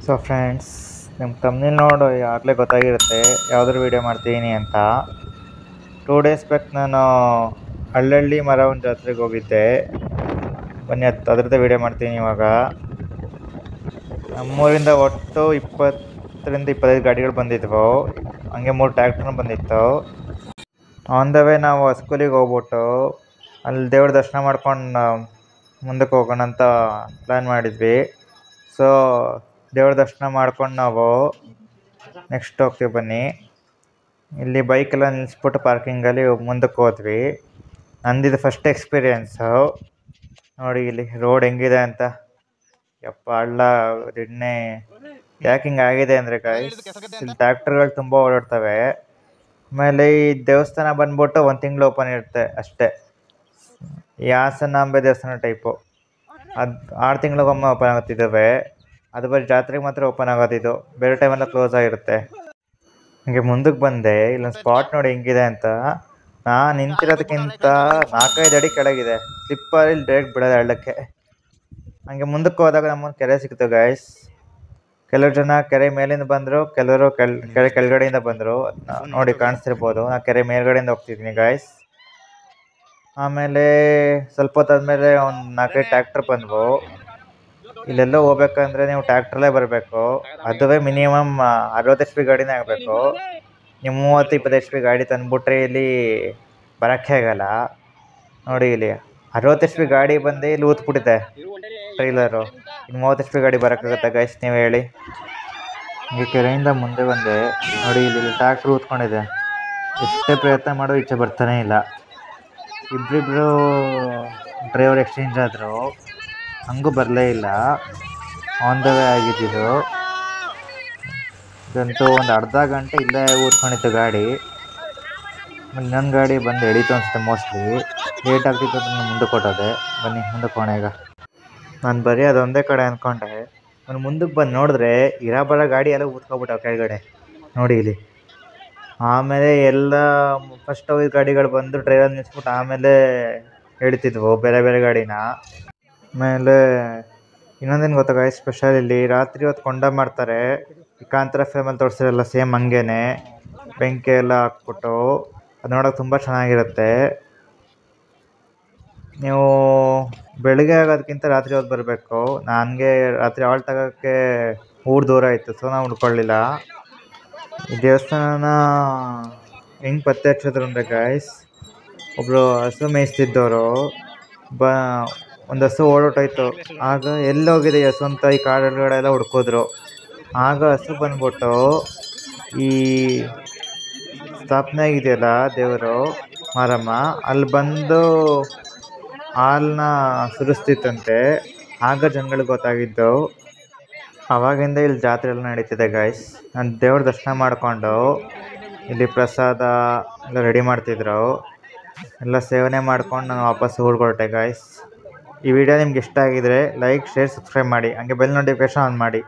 So friends, ನಿಮ್ಮ ತಮ್ಮನೇಲಿ ನೋಡು ಆಗಲೇ ಗೊತ್ತಾಗಿರುತ್ತೆ ಯಾವುದ್ರ ವೀಡಿಯೋ ಮಾಡ್ತೀನಿ ಅಂತ. 2 ಡೇಸ್ ಬ್ಯಾಕ್ ನಾನು ಹಳ್ಳಹಳ್ಳಿ ಮರವನ ಜಾತ್ರೆಗೆ ಹೋಗಿದ್ದೆ. ಬನ್ನಿ ಅದ್ರದ್ದು ವೀಡಿಯೋ ಮಾಡ್ತೀನಿ ಇವಾಗ. ನಮ್ಮೂರಿಂದ ಒಟ್ಟು 20ರಿಂದ 25 ಗಾಡಿಗಳು ಬಂದಿದ್ವು. ಹಂಗೆ 3 ಟ್ರ್ಯಾಕ್ಟರ್ ಬಂದಿತ್ತು. ಆನ್ ದ ವೇ ನಾವು ಸ್ಕೂಲಿಗೆ ಹೋಗ್ಬಿಟ್ಟು ಅಲ್ಲಿ ದೇವ್ರ ದರ್ಶನ ಮಾಡ್ಕೊಂಡು ಮುಂದಕ್ಕೆ ಹೋಗೋಣ ಅಂತ ಪ್ಲ್ಯಾನ್ ಮಾಡಿದ್ವಿ. ಸೊ ದೇವ್ರ ದರ್ಶನ ಮಾಡ್ಕೊಂಡು ನಾವು ನೆಕ್ಸ್ಟ್ ಹೋಗ್ತೀವಿ. ಬನ್ನಿ, ಇಲ್ಲಿ ಬೈಕೆಲ್ಲ ನಿಲ್ಲಿಸ್ಬಿಟ್ಟು ಪಾರ್ಕಿಂಗಲ್ಲಿ ಮುಂದಕ್ಕೆ ಹೋದ್ವಿ. ನಂದಿದು ಫಸ್ಟ್ ಎಕ್ಸ್ಪೀರಿಯೆನ್ಸು. ನೋಡಿ ಇಲ್ಲಿ ರೋಡ್ ಹೆಂಗಿದೆ ಅಂತ. ಯಪ್ಪ, ಹಳ್ಳ ದಿಣ್ಣೆ ಯಾಕೆ ಹಿಂಗೆ ಆಗಿದೆ ಅಂದರೆ ಗಾಯ್ಸ್, ಇಲ್ಲಿ ಟ್ರ್ಯಾಕ್ಟರ್ಗಳು ತುಂಬ ಓಡಾಡ್ತವೆ. ಆಮೇಲೆ ಈ ದೇವಸ್ಥಾನ ಬಂದ್ಬಿಟ್ಟು 1 ತಿಂಗಳು ಓಪನ್ ಇರುತ್ತೆ ಅಷ್ಟೇ. ಈ ಹಾಸನಾಂಬೆ ದೇವಸ್ಥಾನ ಟೈಪು ಅದು 6 ತಿಂಗಳಿಗೊಮ್ಮೆ ಓಪನ್ ಆಗುತ್ತಿದ್ದಾವೆ. ಅದು ಬರೀ ಜಾತ್ರೆಗೆ ಮಾತ್ರ ಓಪನ್ ಆಗೋದಿದ್ದು, ಬೇರೆ ಟೈಮೆಲ್ಲ ಕ್ಲೋಸ್ ಆಗಿರುತ್ತೆ. ಹಂಗೆ ಮುಂದಕ್ಕೆ ಬಂದೆ. ಇಲ್ಲೊಂದು ಸ್ಪಾಟ್ ನೋಡಿ ಹೆಂಗಿದೆ ಅಂತ. ನಾನು ನಿಂತಿರೋದಕ್ಕಿಂತ 4-5 ಅಡಿ ಕೆಳಗಿದೆ. ಸ್ಲಿಪ್ಪಲ್ಲಿ ಡೈರೆಕ್ಟ್ ಬಿಡೋದು ಹಳ್ಳಕ್ಕೆ. ಹಂಗೆ ಮುಂದಕ್ಕೆ ಹೋದಾಗ ನಮ್ಮೊಂದು ಕೆರೆ ಸಿಕ್ತು ಗಾಯ್ಸ್. ಕೆಲವು ಜನ ಕೆರೆ ಮೇಲಿಂದ ಬಂದರು, ಕೆಲವರು ಕೆರೆ ಕೆಳಗಡೆಯಿಂದ ಬಂದರು. ನೋಡಿ ಕಾಣಿಸ್ತಿರ್ಬೋದು, ನಾನು ಕೆರೆ ಮೇಲ್ಗಡೆಯಿಂದ ಹೋಗ್ತಿದ್ದೀನಿ ಗಾಯ್ಸ್. ಆಮೇಲೆ ಸ್ವಲ್ಪ ಹೊತ್ತಾದ್ಮೇಲೆ ಒಂದು 4-5 ಟ್ರ್ಯಾಕ್ಟರ್ ಬಂದವು. ಇಲ್ಲೆಲ್ಲ ಹೋಗ್ಬೇಕಂದ್ರೆ ನೀವು ಟ್ರ್ಯಾಕ್ಟ್ರಲ್ಲೇ ಬರಬೇಕು. ಅದುವೇ ಮಿನಿಮಮ್ 60 HP ಗಾಡಿನೇ ಆಗಬೇಕು. ನೀವು 30-20 HP ಗಾಡಿ ತಂದುಬಿಟ್ರೆ ಇಲ್ಲಿ ಬರೋಕ್ಕೆ ಆಗಲ್ಲ. ನೋಡಿ ಇಲ್ಲಿ 60 HP ಗಾಡಿ ಬಂದು ಇಲ್ಲಿ ಊದ್ಬಿಟ್ಟಿದೆ ಟ್ರೈಲರು. ಇನ್ನು 30 HP ಗಾಡಿ ಬರೋಕ್ಕಾಗತ್ತೆ ಗೈಸ್, ನೀವು ಹೇಳಿ. ಹೀಗೆ ಕೆರೆಯಿಂದ ಮುಂದೆ ಬಂದೆ. ನೋಡಿ ಇಲ್ಲಿ ಟ್ರ್ಯಾಕ್ಟ್ರ್ ಊದ್ಕೊಂಡಿದೆ. ಎಷ್ಟೇ ಪ್ರಯತ್ನ ಮಾಡೋ ಈಚೆ ಬರ್ತಾನೇ ಇಲ್ಲ. ಇಬ್ಬರಿಬ್ರು ಡ್ರೈವರ್ ಎಕ್ಸ್ಚೇಂಜ್ ಆದರು, ಹಂಗೂ ಬರಲೇ ಇಲ್ಲ. ಆನ್ ದ ವೇ ಆಗಿದ್ದಿದ್ದು. ಇದಂತೂ ಒಂದು ಅರ್ಧ ಗಂಟೆ ಇಲ್ಲೇ ಊದ್ಕೊಂಡಿತ್ತು ಗಾಡಿ. ಆಮೇಲೆ ಇನ್ನೊಂದು ಗಾಡಿ ಬಂದು ಎಳೀತು ಅನಿಸುತ್ತೆ ಮೋಸ್ಟ್ಲಿ. ಲೇಟ್ ಆಗ್ತಿತ್ತು ಅಂತ ಮುಂದಕ್ಕೆ ಕೊಟ್ಟೋದೆ. ಬನ್ನಿ ಮುಂದಕ್ಕೆ ಹೋಗೋಣ ಈಗ. ನಾನು ಬರೀ ಅದೊಂದೇ ಕಡೆ ಅಂದ್ಕೊಂಡೆ. ನಾನು ಮುಂದಕ್ಕೆ ಬಂದು ನೋಡಿದ್ರೆ ಬರೋ ಗಾಡಿ ಎಲ್ಲ ಊದ್ಕೊಬಿಟ್ಟವು ಕೆಳಗಡೆ. ನೋಡಿ ಇಲ್ಲಿ. ಆಮೇಲೆ ಎಲ್ಲ ಫಸ್ಟ್ ಹೋಗಿದ್ದ ಗಾಡಿಗಳು ಬಂದು ಡ್ರೈವರ್ ನಿಲ್ಲಿಸ್ಬಿಟ್ಟು ಆಮೇಲೆ ಹೇಳ್ತಿದ್ವು ಬೇರೆ ಬೇರೆ ಗಾಡಿನ. ಆಮೇಲೆ ಇನ್ನೊಂದೇನು ಗೊತ್ತಾ ಗಾಯ್ಸ್, ಸ್ಪೆಷಲ್ ಇಲ್ಲಿ ರಾತ್ರಿ ಹೊತ್ತು ಕೊಂಡ ಮಾಡ್ತಾರೆ. ಈ ಕಾಂತಾರ ಫಿಲ್ಮಲ್ಲಿ ತೋರಿಸಿರಲ್ಲ ಸೇಮ್ ಹಂಗೇನೆ. ಬೆಂಕಿ ಎಲ್ಲ ಹಾಕ್ಬಿಟ್ಟು ಅದು ನೋಡೋಕೆ ತುಂಬ ಚೆನ್ನಾಗಿರುತ್ತೆ. ನೀವು ಬೆಳಗ್ಗೆ ಆಗೋದಕ್ಕಿಂತ ರಾತ್ರಿ ಹೊತ್ತು ಬರಬೇಕು. ನನಗೆ ರಾತ್ರಿ ಆಲ್ಟ್ ಆಗೋಕ್ಕೆ ಊರು ದೂರ ಇತ್ತು, ಸೊ ನಾವು ಹುಡ್ಕೊಳ್ಳಿಲ್ಲ. ಈ ದೇವಸ್ಥಾನನ ಹೆಂಗೆ ಪತ್ತೆ ಹಚ್ಚಿದ್ರು ಅಂದರೆ ಗಾಯ್ಸ್, ಒಬ್ಬರು ಹಸು ಮೇಯಿಸ್ತಿದ್ದವರು ಒಂದು ಹಸು ಓಡೋಟಾಯ್ತು. ಆಗ ಎಲ್ಲೋಗಿದೆ ಹಸು ಅಂತ ಈ ಕಾಡುಗಳೆಲ್ಲ ಎಲ್ಲ ಹುಡ್ಕಿದ್ರು. ಆಗ ಹಸು ಬಂದ್ಬಿಟ್ಟು ಈ ಸ್ಥಾಪನೆ ಆಗಿದೆಯಲ್ಲ ದೇವರು ಮಾರಮ್ಮ, ಅಲ್ಲಿ ಬಂದು ಹಾಲನ್ನ ಸುರಿಸ್ತಿತ್ತಂತೆ. ಆಗ ಜನಗಳಿಗೆ ಗೊತ್ತಾಗಿದ್ದು. ಆವಾಗಿಂದ ಇಲ್ಲಿ ಜಾತ್ರೆ ಎಲ್ಲ ನಡೀತಿದೆ ಗಾಯ್ಸ್. ನಾನು ದೇವ್ರ ದರ್ಶನ ಮಾಡಿಕೊಂಡು ಇಲ್ಲಿ ಪ್ರಸಾದ ಎಲ್ಲ ರೆಡಿ ಮಾಡ್ತಿದ್ರು. ಎಲ್ಲ ಸೇವನೆ ಮಾಡ್ಕೊಂಡು ನಾನು ವಾಪಸ್ ಹೊರಟೆ ಗಾಯ್ಸ್. ಈ ವಿಡಿಯೋ ನಿಮ್ಗೆ ಇಷ್ಟ ಆಗಿದ್ರೆ ಲೈಕ್, ಶೇರ್, ಸಬ್ಸ್ಕ್ರೈಬ್ ಮಾಡಿ. ಹಂಗೆ ಬೆಲ್ ನೋಟಿಫಿಕೇಷನ್ ಆನ್ ಮಾಡಿ.